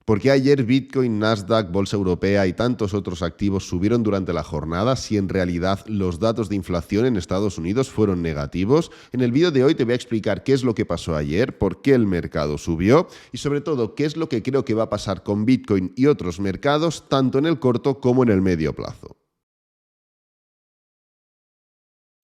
¿Por qué ayer Bitcoin, Nasdaq, Bolsa Europea y tantos otros activos subieron durante la jornada si en realidad los datos de inflación en Estados Unidos fueron negativos? En el vídeo de hoy te voy a explicar qué es lo que pasó ayer, por qué el mercado subió y sobre todo qué es lo que creo que va a pasar con Bitcoin y otros mercados tanto en el corto como en el medio plazo.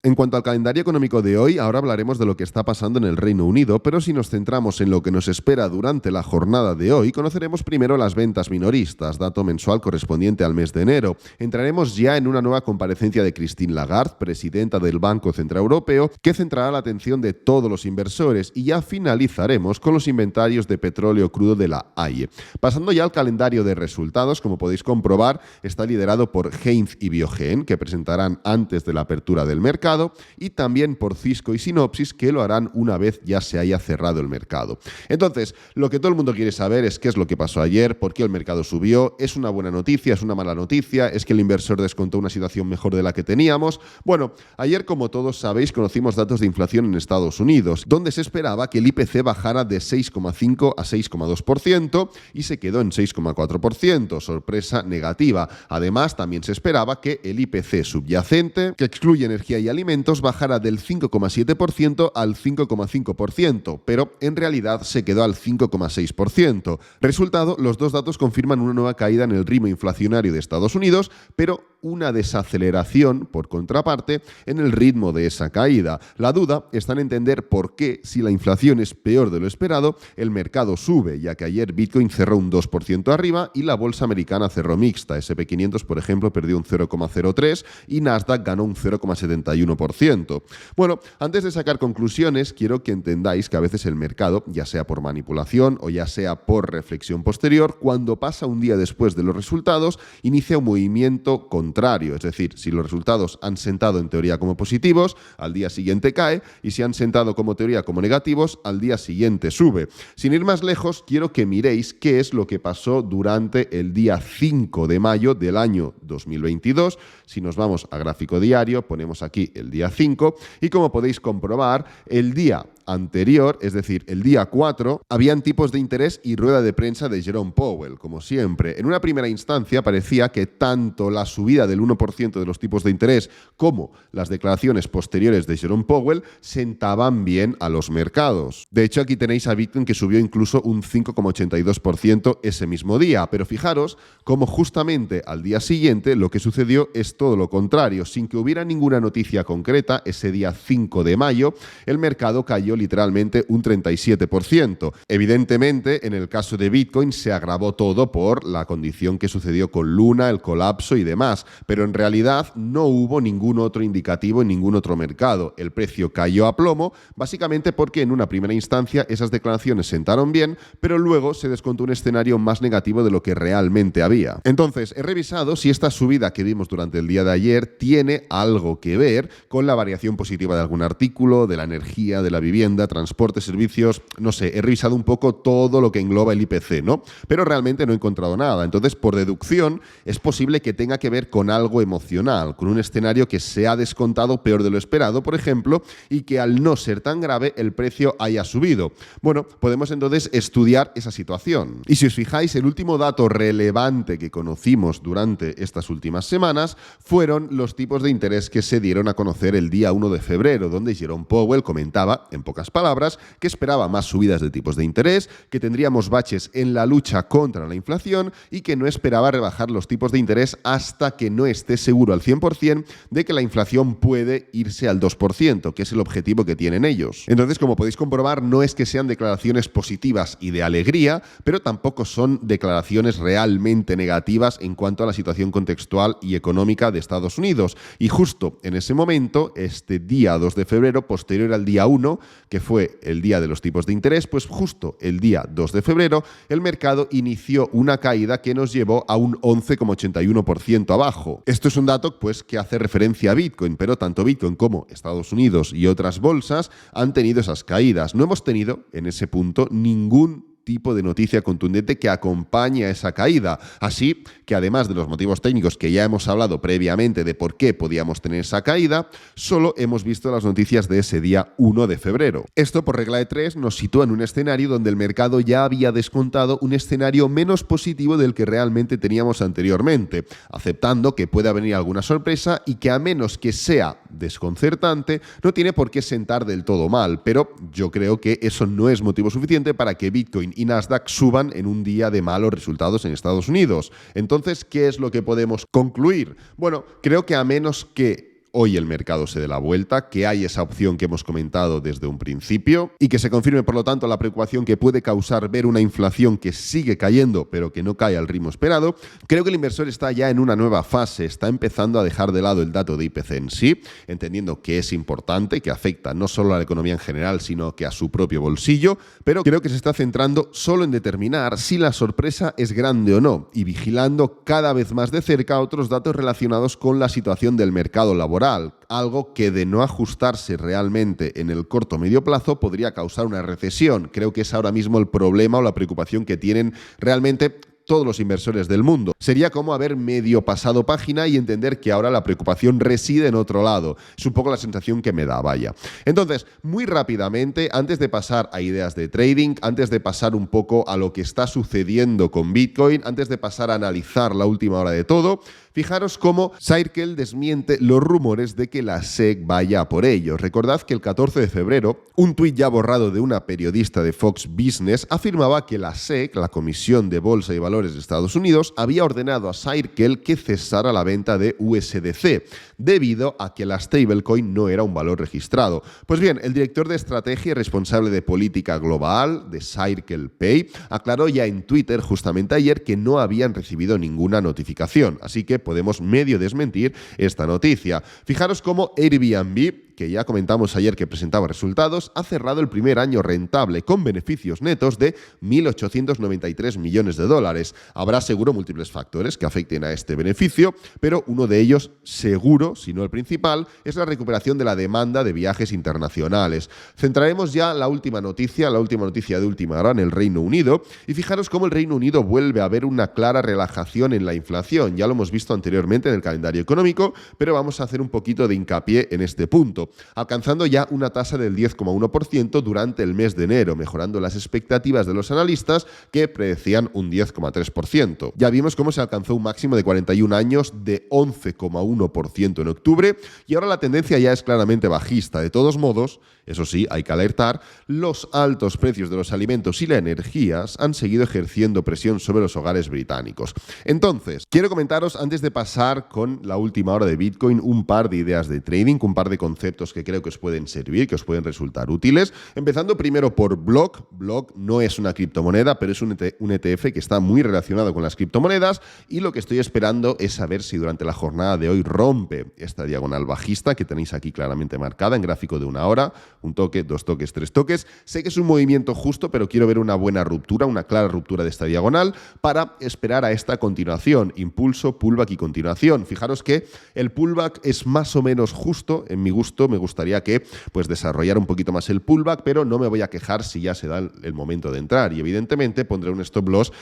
En cuanto al calendario económico de hoy, ahora hablaremos de lo que está pasando en el Reino Unido, pero si nos centramos en lo que nos espera durante la jornada de hoy, conoceremos primero las ventas minoristas, dato mensual correspondiente al mes de enero. Entraremos ya en una nueva comparecencia de Christine Lagarde, presidenta del Banco Central Europeo, que centrará la atención de todos los inversores, y ya finalizaremos con los inventarios de petróleo crudo de la AIE. Pasando ya al calendario de resultados, como podéis comprobar, está liderado por Heinz y Biogen, que presentarán antes de la apertura del mercado, y también por Cisco y Synopsys, que lo harán una vez ya se haya cerrado el mercado. Entonces, lo que todo el mundo quiere saber es qué es lo que pasó ayer, por qué el mercado subió, es una buena noticia, es una mala noticia, es que el inversor descontó una situación mejor de la que teníamos. Bueno, ayer, como todos sabéis, conocimos datos de inflación en Estados Unidos, donde se esperaba que el IPC bajara de 6,5 a 6,2% y se quedó en 6,4%, sorpresa negativa. Además, también se esperaba que el IPC subyacente, que excluye energía y alimentos, bajara del 5,7% al 5,5%, pero en realidad se quedó al 5,6%. Resultado, los dos datos confirman una nueva caída en el ritmo inflacionario de Estados Unidos, pero una desaceleración, por contraparte, en el ritmo de esa caída. La duda está en entender por qué, si la inflación es peor de lo esperado, el mercado sube, ya que ayer Bitcoin cerró un 2% arriba y la bolsa americana cerró mixta. S&P 500, por ejemplo, perdió un 0,03% y Nasdaq ganó un 0,71%. Bueno, antes de sacar conclusiones, quiero que entendáis que a veces el mercado, ya sea por manipulación o ya sea por reflexión posterior, cuando pasa un día después de los resultados, inicia un movimiento contrario. Es decir, si los resultados han sentado en teoría como positivos, al día siguiente cae, y si han sentado como teoría como negativos, al día siguiente sube. Sin ir más lejos, quiero que miréis qué es lo que pasó durante el día 5 de mayo del año 2022. Si nos vamos a gráfico diario, ponemos aquí el día 5 y como podéis comprobar, el día anterior, es decir, el día 4, habían tipos de interés y rueda de prensa de Jerome Powell, como siempre. En una primera instancia parecía que tanto la subida del 1% de los tipos de interés como las declaraciones posteriores de Jerome Powell sentaban bien a los mercados. De hecho, aquí tenéis a Bitcoin que subió incluso un 5,82% ese mismo día, pero fijaros cómo justamente al día siguiente lo que sucedió es todo lo contrario. Sin que hubiera ninguna noticia concreta, ese día 5 de mayo, el mercado cayó literalmente un 37%. Evidentemente, en el caso de Bitcoin se agravó todo por la condición que sucedió con Luna, el colapso y demás, pero en realidad no hubo ningún otro indicativo en ningún otro mercado. El precio cayó a plomo, básicamente porque en una primera instancia esas declaraciones sentaron bien, pero luego se descontó un escenario más negativo de lo que realmente había. Entonces, he revisado si esta subida que vimos durante el día de ayer tiene algo que ver con la variación positiva de algún artículo, de la energía, de la vivienda, transporte, servicios, no sé, he revisado un poco todo lo que engloba el IPC, ¿no? Pero realmente no he encontrado nada. Entonces, por deducción, es posible que tenga que ver con algo emocional, con un escenario que se ha descontado peor de lo esperado, por ejemplo, y que al no ser tan grave, el precio haya subido. Bueno, podemos entonces estudiar esa situación. Y si os fijáis, el último dato relevante que conocimos durante estas últimas semanas fueron los tipos de interés que se dieron a conocer el día 1 de febrero, donde Jerome Powell comentaba, en pocas palabras, que esperaba más subidas de tipos de interés, que tendríamos baches en la lucha contra la inflación y que no esperaba rebajar los tipos de interés hasta que no esté seguro al 100% de que la inflación puede irse al 2%, que es el objetivo que tienen ellos. Entonces, como podéis comprobar, no es que sean declaraciones positivas y de alegría, pero tampoco son declaraciones realmente negativas en cuanto a la situación contextual y económica de Estados Unidos. Y justo en ese momento, este día 2 de febrero, posterior al día 1, que fue el día de los tipos de interés, pues justo el día 2 de febrero el mercado inició una caída que nos llevó a un 11,81% abajo. Esto es un dato pues que hace referencia a Bitcoin, pero tanto Bitcoin como Estados Unidos y otras bolsas han tenido esas caídas. No hemos tenido en ese punto ningún tipo de noticia contundente que acompañe a esa caída. Así que además de los motivos técnicos que ya hemos hablado previamente de por qué podíamos tener esa caída, solo hemos visto las noticias de ese día 1 de febrero. Esto, por regla de 3, nos sitúa en un escenario donde el mercado ya había descontado un escenario menos positivo del que realmente teníamos anteriormente, aceptando que pueda venir alguna sorpresa y que, a menos que sea desconcertante, no tiene por qué sentar del todo mal, pero yo creo que eso no es motivo suficiente para que Bitcoin y Nasdaq suban en un día de malos resultados en Estados Unidos. Entonces, ¿qué es lo que podemos concluir? Bueno, creo que a menos que hoy el mercado se dé la vuelta, que hay esa opción que hemos comentado desde un principio y que se confirme, por lo tanto, la preocupación que puede causar ver una inflación que sigue cayendo pero que no cae al ritmo esperado, creo que el inversor está ya en una nueva fase, está empezando a dejar de lado el dato de IPC en sí, entendiendo que es importante, que afecta no solo a la economía en general, sino que a su propio bolsillo, pero creo que se está centrando solo en determinar si la sorpresa es grande o no y vigilando cada vez más de cerca otros datos relacionados con la situación del mercado laboral, algo que, de no ajustarse realmente en el corto o medio plazo, podría causar una recesión. Creo que es ahora mismo el problema o la preocupación que tienen realmente todos los inversores del mundo. Sería como haber medio pasado página y entender que ahora la preocupación reside en otro lado. Es un poco la sensación que me da, vaya. Entonces, muy rápidamente, antes de pasar a ideas de trading, antes de pasar un poco a lo que está sucediendo con Bitcoin, antes de pasar a analizar la última hora de todo, fijaros cómo Circle desmiente los rumores de que la SEC vaya a por ellos. Recordad que el 14 de febrero, un tuit ya borrado de una periodista de Fox Business afirmaba que la SEC, la Comisión de Bolsa y Valores de Estados Unidos, había ordenado a Circle que cesara la venta de USDC, debido a que la stablecoin no era un valor registrado. Pues bien, el director de estrategia y responsable de política global de Circle Pay aclaró ya en Twitter justamente ayer que no habían recibido ninguna notificación, así que podemos medio desmentir esta noticia. Fijaros cómo Airbnb, que ya comentamos ayer que presentaba resultados, ha cerrado el primer año rentable con beneficios netos de 1.893 millones de dólares. Habrá seguro múltiples factores que afecten a este beneficio, pero uno de ellos seguro, si no el principal, es la recuperación de la demanda de viajes internacionales. Centraremos ya la última noticia de última hora en el Reino Unido, y fijaros cómo el Reino Unido vuelve a ver una clara relajación en la inflación. Ya lo hemos visto anteriormente en el calendario económico, pero vamos a hacer un poquito de hincapié en este punto, alcanzando ya una tasa del 10,1% durante el mes de enero, mejorando las expectativas de los analistas que predecían un 10,3%. Ya vimos cómo se alcanzó un máximo de 41 años de 11,1% en octubre y ahora la tendencia ya es claramente bajista. De todos modos, eso sí, hay que alertar, los altos precios de los alimentos y las energías han seguido ejerciendo presión sobre los hogares británicos. Entonces, quiero comentaros, antes de pasar con la última hora de Bitcoin, un par de ideas de trading, un par de conceptos que creo que os pueden servir, que os pueden resultar útiles. Empezando primero por Block. Block no es una criptomoneda, pero es un ETF que está muy relacionado con las criptomonedas, y lo que estoy esperando es saber si durante la jornada de hoy rompe esta diagonal bajista que tenéis aquí claramente marcada en gráfico de una hora. Un toque, dos toques, tres toques. Sé que es un movimiento justo, pero quiero ver una buena ruptura, una clara ruptura de esta diagonal para esperar a esta continuación. Impulso, pullback y continuación. Fijaros que el pullback es más o menos justo. En mi gusto me gustaría que desarrollara un poquito más el pullback, pero no me voy a quejar si ya se da el momento de entrar, y evidentemente pondré un stop loss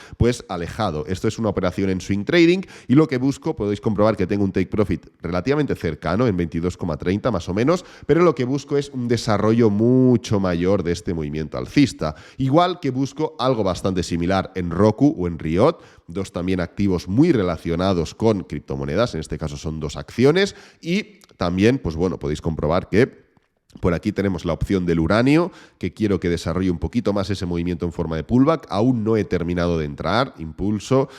alejado. Esto es una operación en swing trading y lo que busco, podéis comprobar que tengo un take profit relativamente cercano en 22,30 más o menos, pero lo que busco es un desarrollo mucho mayor de este movimiento alcista. Igual que busco algo bastante similar en Roku o en Riot, dos también activos muy relacionados con criptomonedas, en este caso son dos acciones, y también, podéis comprobar que por aquí tenemos la opción del uranio, que quiero que desarrolle un poquito más ese movimiento en forma de pullback. Aún no he terminado de entrar, impulso,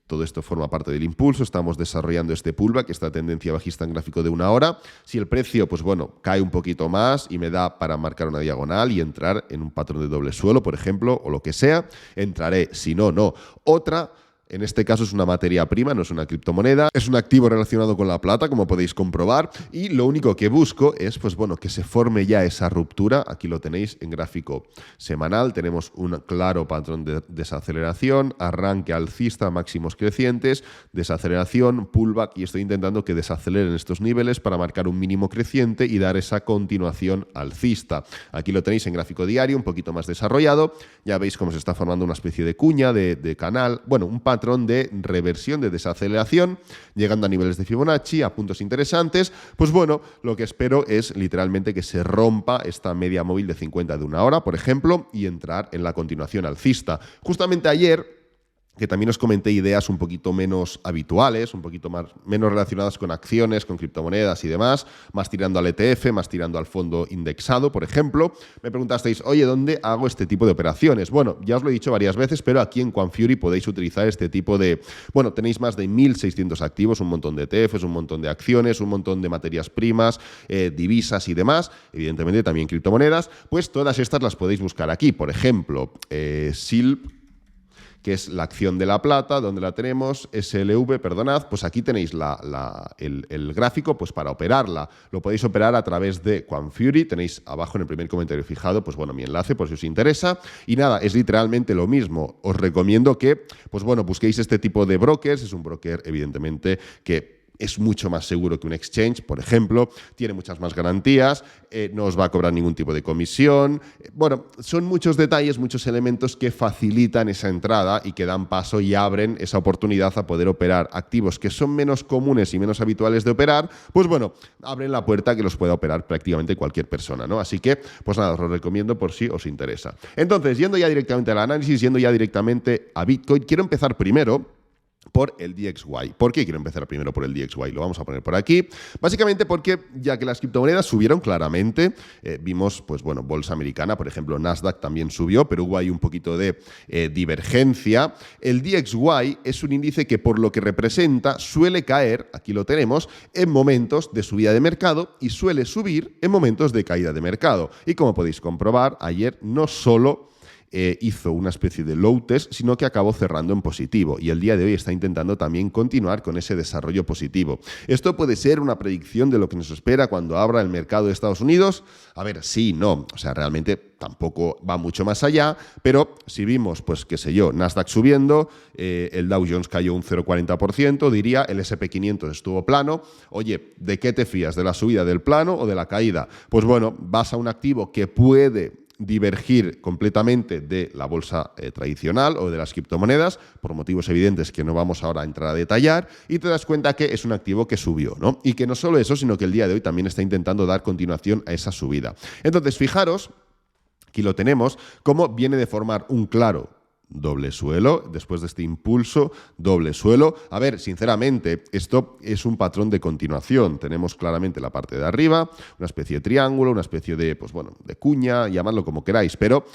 todo esto forma parte del impulso, estamos desarrollando este pullback, esta tendencia bajista en gráfico de una hora. Si el precio, cae un poquito más y me da para marcar una diagonal y entrar en un patrón de doble suelo, por ejemplo, o lo que sea, entraré. Si no, no. Otra En este caso es una materia prima, no es una criptomoneda, es un activo relacionado con la plata, como podéis comprobar, y lo único que busco es, pues bueno, que se forme ya esa ruptura. Aquí lo tenéis en gráfico semanal, tenemos un claro patrón de desaceleración, arranque alcista, máximos crecientes, desaceleración, pullback, y estoy intentando que desaceleren estos niveles para marcar un mínimo creciente y dar esa continuación alcista. Aquí lo tenéis en gráfico diario, un poquito más desarrollado, ya veis cómo se está formando una especie de cuña, de canal, bueno, un patrón de reversión, de desaceleración, llegando a niveles de Fibonacci, a puntos interesantes. Pues bueno, lo que espero es literalmente que se rompa esta media móvil de 50 de una hora, por ejemplo, y entrar en la continuación alcista. Justamente ayer, que también os comenté ideas un poquito menos habituales, un poquito menos relacionadas con acciones, con criptomonedas y demás, más tirando al ETF, más tirando al fondo indexado, por ejemplo. Me preguntasteis, oye, ¿dónde hago este tipo de operaciones? Bueno, ya os lo he dicho varias veces, pero aquí en Quantfury podéis utilizar este tipo de... Bueno, tenéis más de 1.600 activos, un montón de ETFs, un montón de acciones, un montón de materias primas, divisas y demás, evidentemente también criptomonedas, pues todas estas las podéis buscar aquí. Por ejemplo, SILP, que es la acción de la plata, donde la tenemos, SLV, perdonad, pues aquí tenéis el gráfico pues para operarla. Lo podéis operar a través de Quantfury, tenéis abajo en el primer comentario fijado, pues bueno, mi enlace por si os interesa. Y nada, es literalmente lo mismo. Os recomiendo que, pues bueno, busquéis este tipo de brokers, es un broker evidentemente que es mucho más seguro que un exchange, por ejemplo, tiene muchas más garantías, no os va a cobrar ningún tipo de comisión. Bueno, son muchos detalles, muchos elementos que facilitan esa entrada y que dan paso y abren esa oportunidad a poder operar activos que son menos comunes y menos habituales de operar, pues bueno, abren la puerta a que los pueda operar prácticamente cualquier persona, ¿no? Así que, pues nada, os lo recomiendo por si os interesa. Entonces, yendo ya directamente al análisis, yendo ya directamente a Bitcoin, quiero empezar primero por el DXY. ¿Por qué quiero empezar primero por el DXY? Lo vamos a poner por aquí. Básicamente porque, ya que las criptomonedas subieron claramente, vimos, pues bueno, bolsa americana, por ejemplo, Nasdaq también subió, pero hubo ahí un poquito de divergencia. El DXY es un índice que, por lo que representa, suele caer, aquí lo tenemos, en momentos de subida de mercado y suele subir en momentos de caída de mercado. Y como podéis comprobar, ayer no solo hizo una especie de low test, sino que acabó cerrando en positivo y el día de hoy está intentando también continuar con ese desarrollo positivo. ¿Esto puede ser una predicción de lo que nos espera cuando abra el mercado de Estados Unidos? A ver, sí, no, o sea, realmente tampoco va mucho más allá, pero si vimos, pues qué sé yo, Nasdaq subiendo, el Dow Jones cayó un 0,40%, diría, el S&P 500 estuvo plano. Oye, ¿de qué te fías? ¿De la subida del plano o de la caída? Pues bueno, vas a un activo que puede divergir completamente de la bolsa tradicional o de las criptomonedas, por motivos evidentes que no vamos ahora a entrar a detallar, y te das cuenta que es un activo que subió, ¿no? Y que no solo eso, sino que el día de hoy también está intentando dar continuación a esa subida. Entonces, fijaros, aquí lo tenemos, cómo viene de formar un claro doble suelo, después de este impulso, doble suelo. A ver, sinceramente, esto es un patrón de continuación. Tenemos claramente la parte de arriba, una especie de triángulo, una especie de, pues bueno, de cuña, llamadlo como queráis, pero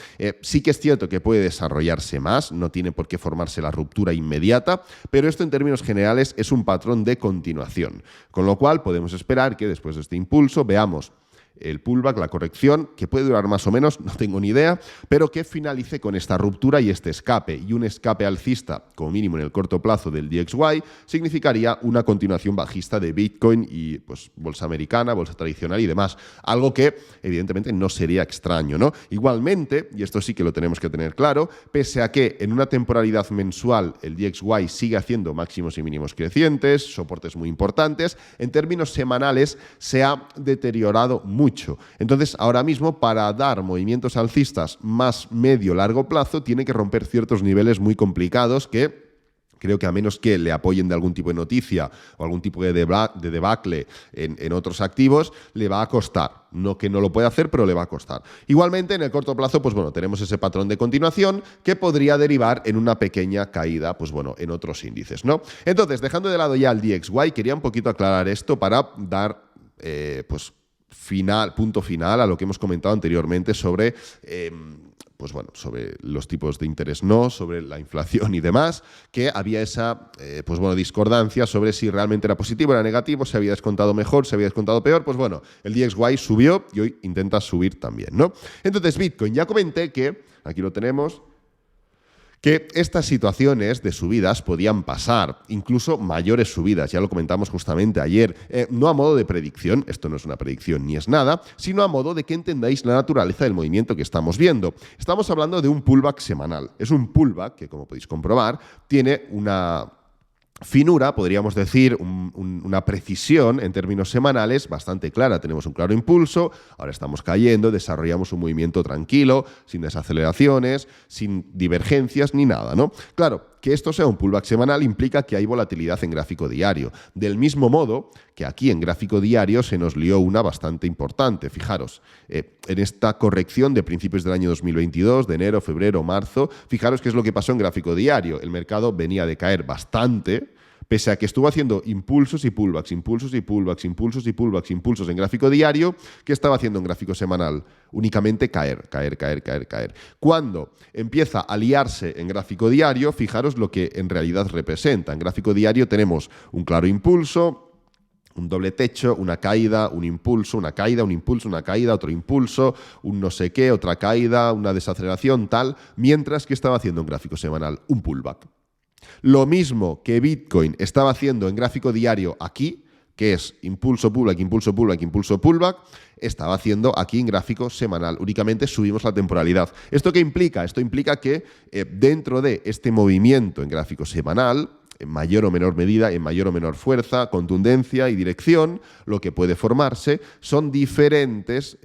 sí que es cierto que puede desarrollarse más, no tiene por qué formarse la ruptura inmediata, pero esto en términos generales es un patrón de continuación, con lo cual podemos esperar que después de este impulso veamos el pullback, la corrección, que puede durar más o menos, no tengo ni idea, pero que finalice con esta ruptura y este escape. Y un escape alcista, como mínimo en el corto plazo del DXY, significaría una continuación bajista de Bitcoin y pues bolsa americana, bolsa tradicional y demás. Algo que evidentemente no sería extraño, ¿no? Igualmente, y esto sí que lo tenemos que tener claro, pese a que en una temporalidad mensual el DXY sigue haciendo máximos y mínimos crecientes, soportes muy importantes, en términos semanales se ha deteriorado mucho. Entonces, ahora mismo, para dar movimientos alcistas más medio-largo plazo, tiene que romper ciertos niveles muy complicados que creo que a menos que le apoyen de algún tipo de noticia o algún tipo de debacle en otros activos, le va a costar. No que no lo pueda hacer, pero le va a costar. Igualmente, en el corto plazo, pues bueno, tenemos ese patrón de continuación que podría derivar en una pequeña caída, pues bueno, en otros índices, ¿no? Entonces, dejando de lado ya el DXY, quería un poquito aclarar esto para dar, punto final a lo que hemos comentado anteriormente sobre, pues bueno, sobre los tipos de interés no, sobre la inflación y demás, que había esa, pues bueno, discordancia sobre si realmente era positivo, era negativo, se había descontado mejor, se había descontado peor. Pues bueno, el DXY subió y hoy intenta subir también, ¿no? Entonces, Bitcoin, ya comenté que, aquí lo tenemos, Que estas situaciones de subidas podían pasar, incluso mayores subidas, ya lo comentamos justamente ayer, no a modo de predicción, esto no es una predicción ni es nada, sino a modo de que entendáis la naturaleza del movimiento que estamos viendo. Estamos hablando de un pullback semanal. Es un pullback que, como podéis comprobar, tiene una finura, podríamos decir, una precisión en términos semanales bastante clara. Tenemos un claro impulso, ahora estamos cayendo, desarrollamos un movimiento tranquilo, sin desaceleraciones, sin divergencias ni nada, ¿no? Claro, que esto sea un pullback semanal implica que hay volatilidad en gráfico diario. Del mismo modo que aquí en gráfico diario se nos lió una bastante importante. Fijaros, en esta corrección de principios del año 2022, de enero, febrero, marzo, fijaros qué es lo que pasó en gráfico diario. El mercado venía de caer bastante, pese a que estuvo haciendo impulsos y pullbacks, impulsos y pullbacks, impulsos y pullbacks, impulsos en gráfico diario. ¿Qué estaba haciendo en gráfico semanal? Únicamente caer, caer, caer, caer, caer. Cuando empieza a liarse en gráfico diario, fijaros lo que en realidad representa. En gráfico diario tenemos un claro impulso, un doble techo, una caída, un impulso, una caída, un impulso, una caída, otro impulso, un no sé qué, otra caída, una desaceleración, tal, mientras que estaba haciendo en gráfico semanal un pullback. Lo mismo que Bitcoin estaba haciendo en gráfico diario aquí, que es impulso, pullback, impulso, pullback, impulso, pullback, estaba haciendo aquí en gráfico semanal. Únicamente subimos la temporalidad. ¿Esto qué implica? Esto implica que dentro de este movimiento en gráfico semanal, en mayor o menor medida, en mayor o menor fuerza, contundencia y dirección, lo que puede formarse son diferentes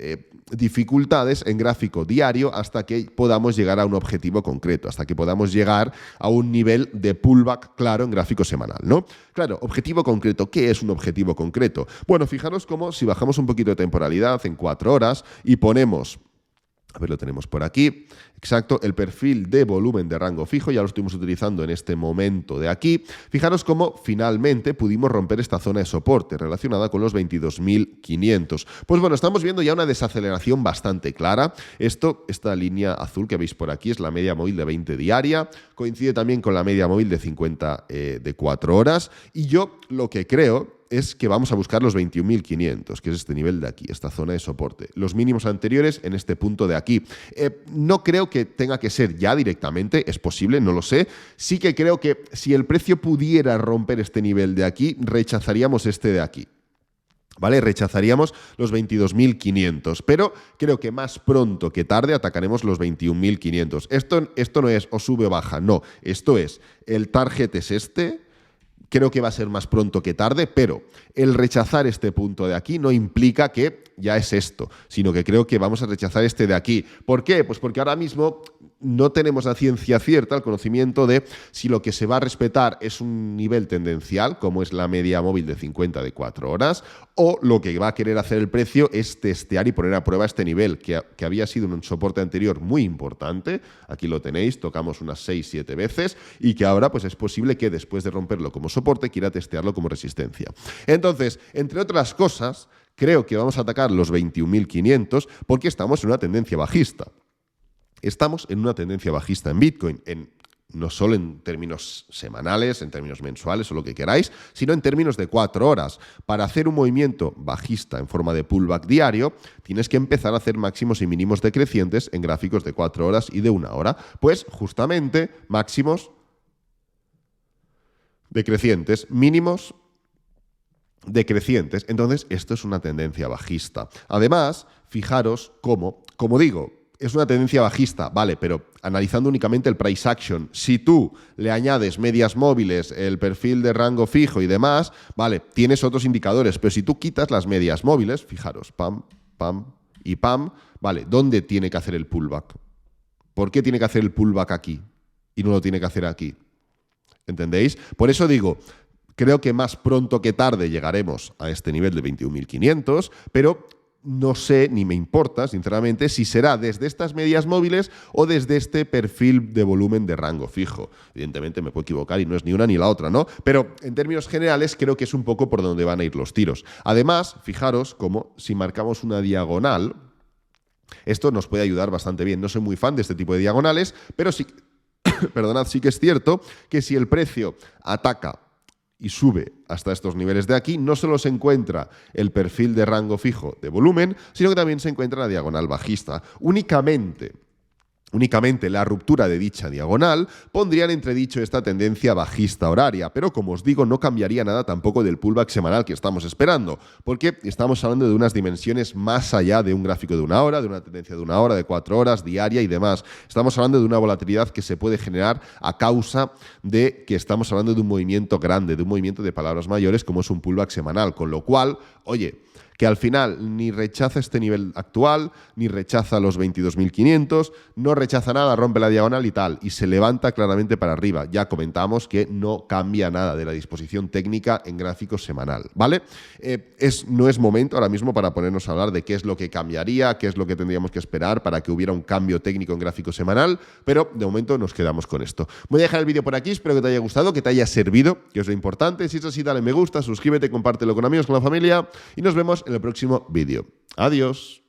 dificultades en gráfico diario hasta que podamos llegar a un objetivo concreto, hasta que podamos llegar a un nivel de pullback claro en gráfico semanal, ¿no? Claro, objetivo concreto. ¿Qué es un objetivo concreto? Bueno, fijaros cómo si bajamos un poquito de temporalidad en 4 horas y ponemos... A ver, lo tenemos por aquí. Exacto, el perfil de volumen de rango fijo, ya lo estuvimos utilizando en este momento de aquí. Fijaros cómo finalmente pudimos romper esta zona de soporte relacionada con los 22.500. Pues bueno, estamos viendo ya una desaceleración bastante clara. Esta línea azul que veis por aquí es la media móvil de 20 diaria. Coincide también con la media móvil de 50 de 4 horas. Y yo lo que creo es que vamos a buscar los 21.500, que es este nivel de aquí, esta zona de soporte. Los mínimos anteriores en este punto de aquí. No creo que tenga que ser ya directamente, es posible, no lo sé. Sí que creo que si el precio pudiera romper este nivel de aquí, rechazaríamos este de aquí. ¿Vale? Rechazaríamos los 22.500, pero creo que más pronto que tarde atacaremos los 21.500. Esto no es o sube o baja, no. Esto es, el target es este. Creo que va a ser más pronto que tarde, pero el rechazar este punto de aquí no implica que ya es esto, sino que creo que vamos a rechazar este de aquí. ¿Por qué? Pues porque ahora mismo no tenemos la ciencia cierta, el conocimiento de si lo que se va a respetar es un nivel tendencial, como es la media móvil de 50 de 4 horas, o lo que va a querer hacer el precio es testear y poner a prueba este nivel, que había sido un soporte anterior muy importante. Aquí lo tenéis, tocamos unas 6-7 veces, y que ahora pues es posible que después de romperlo como soporte quiera testearlo como resistencia. Entonces, entre otras cosas, creo que vamos a atacar los 21.500 porque estamos en una tendencia bajista. Estamos en una tendencia bajista en Bitcoin, no solo en términos semanales, en términos mensuales o lo que queráis, sino en términos de 4 horas. Para hacer un movimiento bajista en forma de pullback diario, tienes que empezar a hacer máximos y mínimos decrecientes en gráficos de 4 horas y de 1 hora. Pues justamente máximos decrecientes, mínimos decrecientes. Entonces, esto es una tendencia bajista. Además, fijaros cómo, como digo, es una tendencia bajista, vale, pero analizando únicamente el price action, si tú le añades medias móviles, el perfil de rango fijo y demás, vale, tienes otros indicadores, pero si tú quitas las medias móviles, fijaros, pam, pam y pam, vale, ¿dónde tiene que hacer el pullback? ¿Por qué tiene que hacer el pullback aquí y no lo tiene que hacer aquí? ¿Entendéis? Por eso digo, creo que más pronto que tarde llegaremos a este nivel de 21.500, pero no sé ni me importa, sinceramente, si será desde estas medias móviles o desde este perfil de volumen de rango fijo. Evidentemente me puedo equivocar y no es ni una ni la otra, ¿no? Pero en términos generales creo que es un poco por donde van a ir los tiros. Además, fijaros como si marcamos una diagonal, esto nos puede ayudar bastante bien. No soy muy fan de este tipo de diagonales, pero sí, perdonad, sí que es cierto que si el precio ataca y sube hasta estos niveles de aquí, no solo se encuentra el perfil de rango fijo de volumen, sino que también se encuentra la diagonal bajista. Únicamente únicamente la ruptura de dicha diagonal pondría en entredicho esta tendencia bajista horaria, pero como os digo, no cambiaría nada tampoco del pullback semanal que estamos esperando, porque estamos hablando de unas dimensiones más allá de un gráfico de una hora, de una tendencia de una hora, de 4 horas, diaria y demás. Estamos hablando de una volatilidad que se puede generar a causa de que estamos hablando de un movimiento grande, de un movimiento de palabras mayores como es un pullback semanal, con lo cual, oye, que al final ni rechaza este nivel actual, ni rechaza los 22.500, no rechaza nada, rompe la diagonal y tal, y se levanta claramente para arriba. Ya comentamos que no cambia nada de la disposición técnica en gráfico semanal, ¿vale? No es momento ahora mismo para ponernos a hablar de qué es lo que cambiaría, qué es lo que tendríamos que esperar para que hubiera un cambio técnico en gráfico semanal, pero de momento nos quedamos con esto. Voy a dejar el vídeo por aquí, espero que te haya gustado, que te haya servido, que es lo importante. Si es así, dale me gusta, suscríbete, compártelo con amigos, con la familia y nos vemos en el próximo vídeo. Adiós.